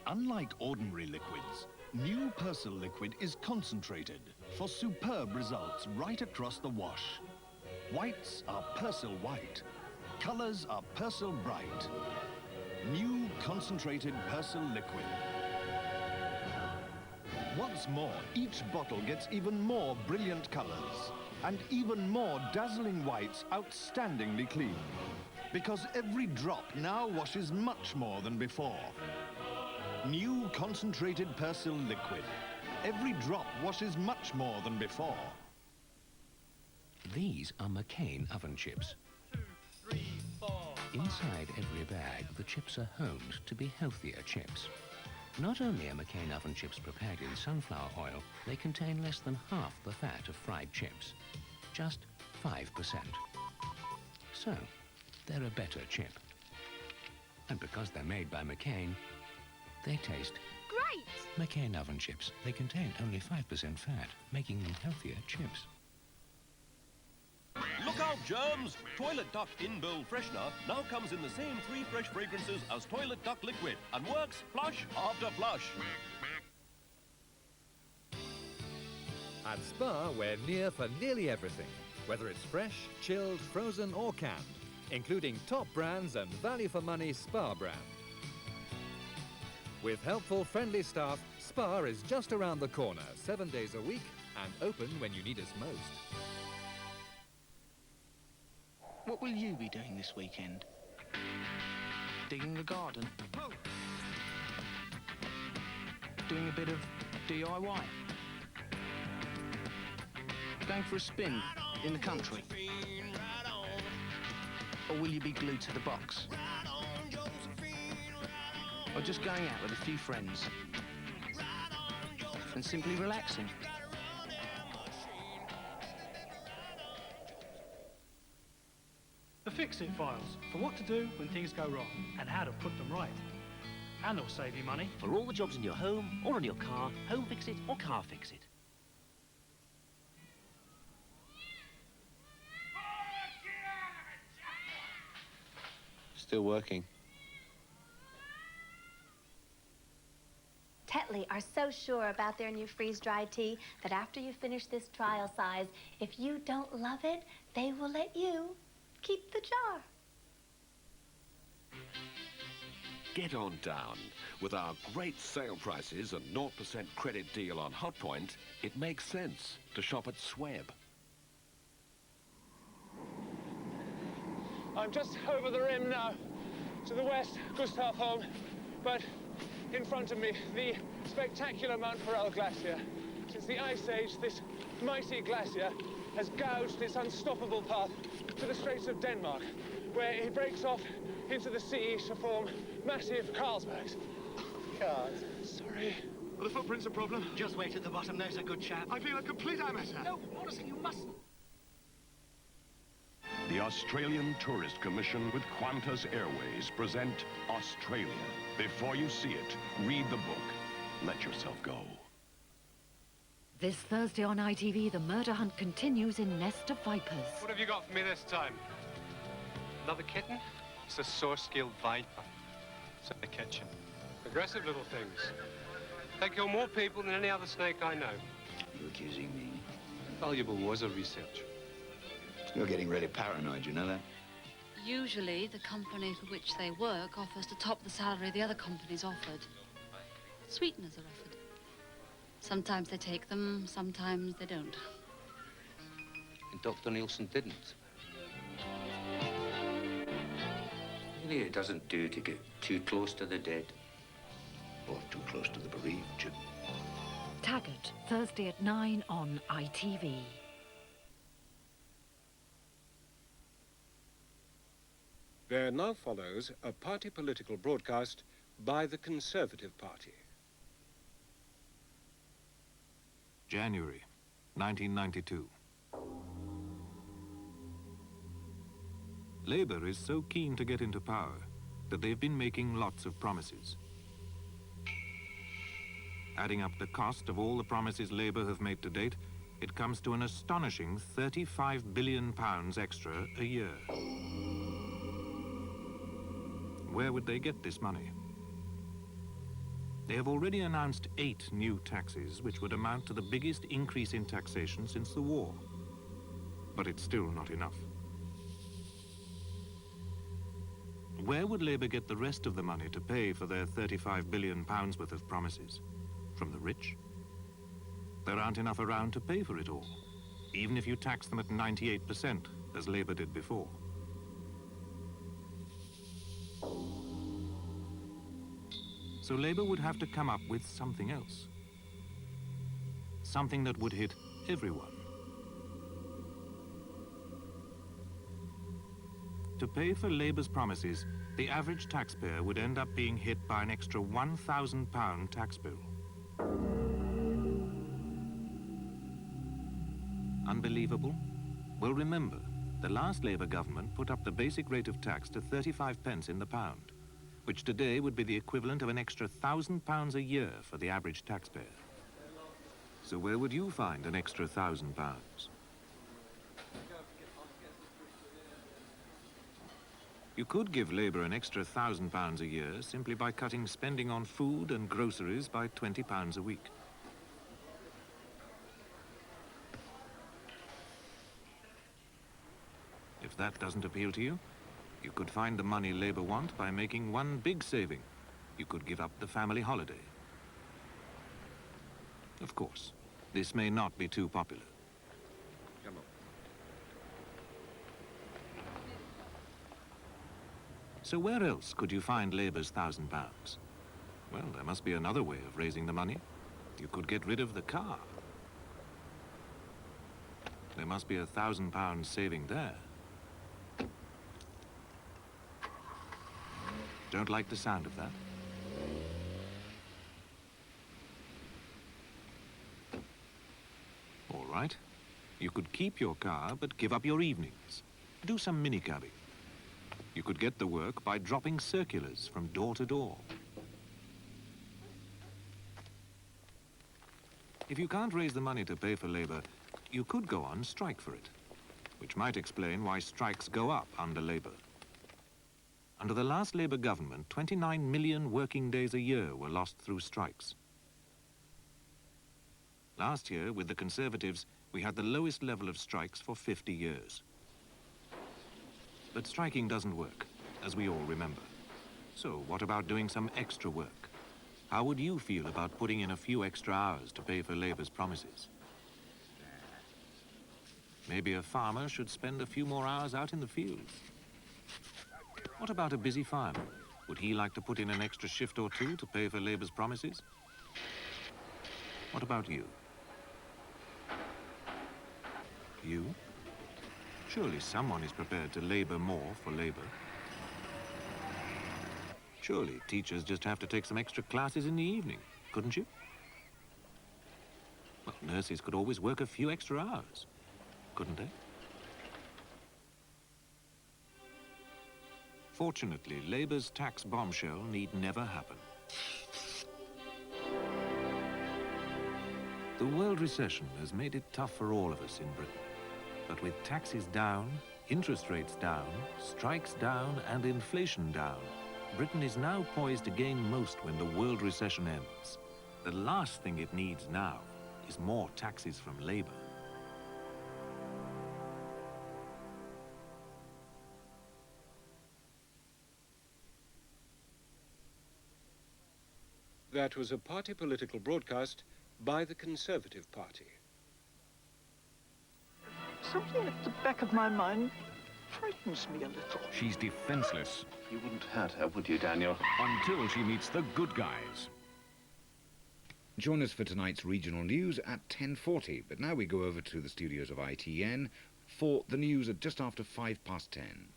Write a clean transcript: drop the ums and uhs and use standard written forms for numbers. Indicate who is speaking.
Speaker 1: Unlike ordinary liquids, new Persil liquid is concentrated for superb results right across the wash. Whites are Persil white, colors are Persil bright. New concentrated Persil liquid. What's more, each bottle gets even more brilliant colors and even more dazzling whites outstandingly clean. Because every drop now washes much more than before. New concentrated Persil liquid. Every drop washes much more than before.
Speaker 2: These are McCain oven chips.
Speaker 3: 2, 3, 4, 5.
Speaker 2: Inside every bag, the chips are honed to be healthier chips. Not only are McCain oven chips prepared in sunflower oil, they contain less than half the fat of fried chips. Just 5%. So, they're a better chip. And because they're made by McCain, they taste
Speaker 4: Great!
Speaker 2: McCain oven chips. They contain only 5% fat, making them healthier chips.
Speaker 5: Look out, germs! Toilet Duck In-Bowl Freshener now comes in the same 3 fresh fragrances as Toilet Duck Liquid and works flush after flush.
Speaker 6: At Spar, we're near for nearly everything, whether it's fresh, chilled, frozen or canned, including top brands and value-for-money Spar brand. With helpful, friendly staff, Spar is just around the corner, 7 days a week and open when you need us most.
Speaker 7: What will you be doing this weekend? Digging the garden? Doing a bit of DIY? Going for a spin in the country? Or will you be glued to the box? Or just going out with a few friends and simply relaxing?
Speaker 3: The Fix-It files for what to do when things go wrong and how to put them right. And they'll save you money.
Speaker 8: For all the jobs in your home or on your car, Home Fix-It or Car Fix-It.
Speaker 9: Still working.
Speaker 4: Tetley are so sure about their new freeze-dried tea that after you finish this trial size, if you don't love it, they will let you keep the jar.
Speaker 5: Get on down. With our great sale prices and 0% credit deal on Hotpoint, it makes sense to shop at SWEB.
Speaker 10: I'm just over the rim now, to the west, Gustav Holm, but in front of me, the spectacular Mount Forel glacier. Since the Ice Age, this mighty glacier has gouged its unstoppable path to the Straits of Denmark, where it breaks off into the sea to form massive Carlsbergs. Cars. Sorry.
Speaker 11: Are the footprints a problem?
Speaker 8: Just wait at the bottom, there's a good chap.
Speaker 11: I feel a complete amateur.
Speaker 8: No, honestly, you mustn't.
Speaker 12: The Australian Tourist Commission with Qantas Airways present Australia. Before you see it, read the book. Let yourself go.
Speaker 13: This Thursday on ITV, the murder hunt continues in Nest of Vipers.
Speaker 14: What have you got for me this time? Another kitten? It's a sore-skilled viper. It's in the kitchen. Aggressive little things. They kill more people than any other snake I know.
Speaker 15: You accusing me?
Speaker 14: Valuable was a research.
Speaker 15: You're getting really paranoid, you know that?
Speaker 16: Usually, the company for which they work offers to top the salary the other company's offered. Sweeteners are offered. Sometimes they take them, sometimes they don't.
Speaker 9: And Dr. Nielsen didn't.
Speaker 15: Really, it doesn't do to get too close to the dead. Or too close to the bereaved, Jim.
Speaker 13: Taggart, Thursday at 9 on ITV.
Speaker 17: There now follows a party political broadcast by the Conservative Party.
Speaker 18: January 1992. Labour is so keen to get into power that they've been making lots of promises. Adding up the cost of all the promises Labour have made to date, it comes to an astonishing £35 billion extra a year. Where would they get this money? They have already announced 8 new taxes, which would amount to the biggest increase in taxation since the war. But it's still not enough. Where would Labour get the rest of the money to pay for their £35 billion worth of promises? From the rich? There aren't enough around to pay for it all, even if you tax them at 98%, as Labour did before. So Labour would have to come up with something else. Something that would hit everyone. To pay for Labour's promises, the average taxpayer would end up being hit by an extra £1,000 tax bill. Unbelievable? Well, remember, the last Labour government put up the basic rate of tax to 35p in the pound, which today would be the equivalent of an extra £1,000 a year for the average taxpayer. So where would you find an extra £1,000? You could give Labour an extra £1,000 a year simply by cutting spending on food and groceries by £20 a week. If that doesn't appeal to you, you could find the money Labour want by making one big saving. You could give up the family holiday. Of course, this may not be too popular.
Speaker 5: Come on.
Speaker 18: So where else could you find Labour's £1,000? Well, there must be another way of raising the money. You could get rid of the car. There must be £1,000 saving there. Don't like the sound of that? All right. You could keep your car, but give up your evenings. Do some minicabbing. You could get the work by dropping circulars from door to door. If you can't raise the money to pay for Labour, you could go on strike for it, which might explain why strikes go up under Labour. Under the last Labour government, 29 million working days a year were lost through strikes. Last year, with the Conservatives, we had the lowest level of strikes for 50 years. But striking doesn't work, as we all remember. So what about doing some extra work? How would you feel about putting in a few extra hours to pay for Labour's promises? Maybe a farmer should spend a few more hours out in the fields. What about a busy fireman? Would he like to put in an extra shift or two to pay for Labour's promises? What about you? You? Surely someone is prepared to labour more for Labour. Surely teachers just have to take some extra classes in the evening, couldn't you? Well, nurses could always work a few extra hours, couldn't they? Fortunately, Labour's tax bombshell need never happen. The world recession has made it tough for all of us in Britain. But with taxes down, interest rates down, strikes down, and inflation down, Britain is now poised to gain most when the world recession ends. The last thing it needs now is more taxes from Labour.
Speaker 17: That was a party political broadcast by the Conservative Party.
Speaker 19: Something at the back of my mind frightens me a little.
Speaker 20: She's defenseless.
Speaker 21: You wouldn't hurt her, would you, Daniel?
Speaker 20: Until she meets the good guys.
Speaker 22: Join us for tonight's regional news at 10:40, but now we go over to the studios of ITN for the news at just after 10:05.